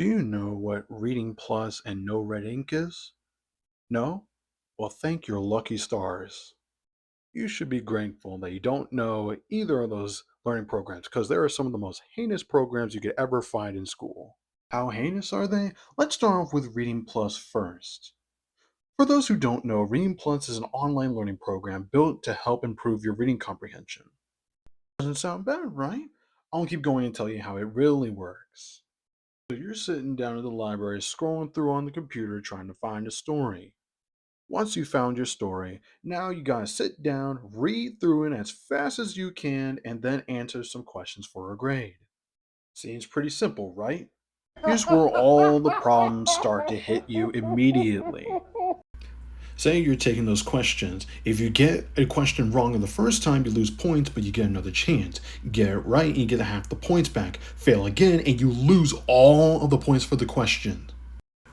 Do you know what Reading Plus and No Red Ink is? No? Well, thank your lucky stars. You should be grateful that you don't know either of those learning programs because they are some of the most heinous programs you could ever find in school. How heinous are they? Let's start off with Reading Plus first. For those who don't know, Reading Plus is an online learning program built to help improve your reading comprehension. Doesn't sound bad, right? I'll keep going and tell you how it really works. So you're sitting down at the library scrolling through on the computer trying to find a story. Once you found your story, now you gotta sit down, read through it as fast as you can, and then answer some questions for a grade. Seems pretty simple, right? Here's where all the problems start to hit you immediately. Say you're taking those questions. If you get a question wrong the first time, you lose points, but you get another chance. Get it right, and you get half the points back. Fail again, and you lose all of the points for the question.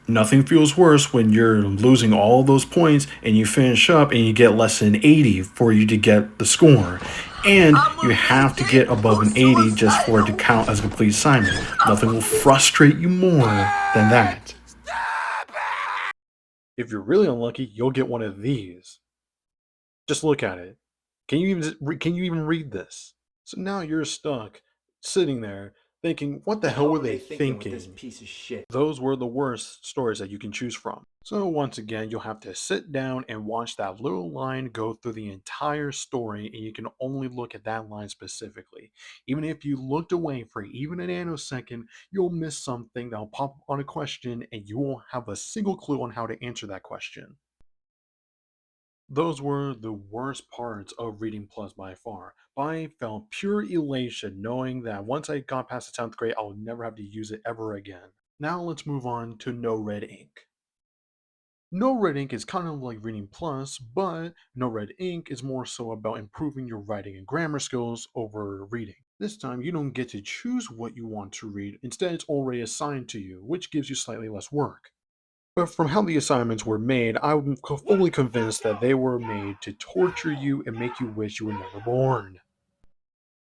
Nothing feels worse when you're losing all those points and you finish up and you get less than 80 for you to get the score. And you have to get above an 80 just for it to count as a complete assignment. Nothing will frustrate you more than that. If you're really unlucky, you'll get one of these. Just look at it. Can you even read this? So now you're stuck sitting there thinking, what the hell were they with this thinking? piece of shit? Those were the worst stories that you can choose from. So once again, you'll have to sit down and watch that little line go through the entire story, and you can only look at that line specifically. Even if you looked away for even a nanosecond, you'll miss something that'll pop up on a question, and you won't have a single clue on how to answer that question. Those were the worst parts of Reading Plus by far. But I felt pure elation knowing that once I got past the 10th grade, I would never have to use it ever again. Now let's move on to No Red Ink. No Red Ink is kind of like Reading Plus, but No Red Ink is more so about improving your writing and grammar skills over reading. This time, you don't get to choose what you want to read, instead, it's already assigned to you, which gives you slightly less work. But from how the assignments were made, I'm fully convinced that they were made to torture you and make you wish you were never born.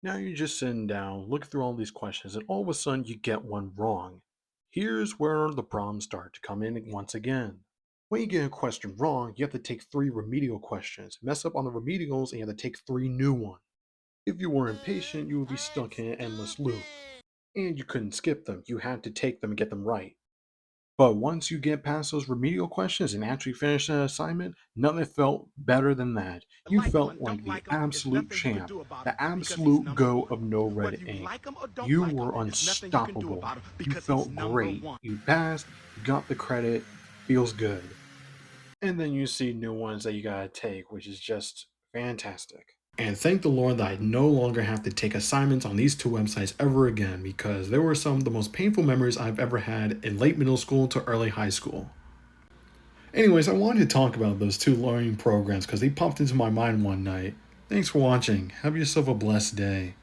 Now you're just sitting down, looking through all these questions, and all of a sudden you get one wrong. Here's where the problems start to come in once again. When you get a question wrong, you have to take three remedial questions, mess up on the remedials, and you have to take three new ones. If you were impatient, you would be stuck in an endless loop. And you couldn't skip them, you had to take them and get them right. But once you get past those remedial questions and actually finish an assignment, nothing felt better than that. You Like them felt and like don't the like them, it's absolute nothing you can champ, do about it the because it's absolute number go one. of no Whether red you ink. like them or don't You like them, were it's nothing you can do unstoppable. about it You because it's felt number great. one. You passed, you got the credit, feels good. And then you see new ones that you gotta take, which is just fantastic. And thank the Lord that I no longer have to take assignments on these two websites ever again because they were some of the most painful memories I've ever had in late middle school to early high school. Anyways, I wanted to talk about those two learning programs because they popped into my mind one night. Thanks for watching. Have yourself a blessed day.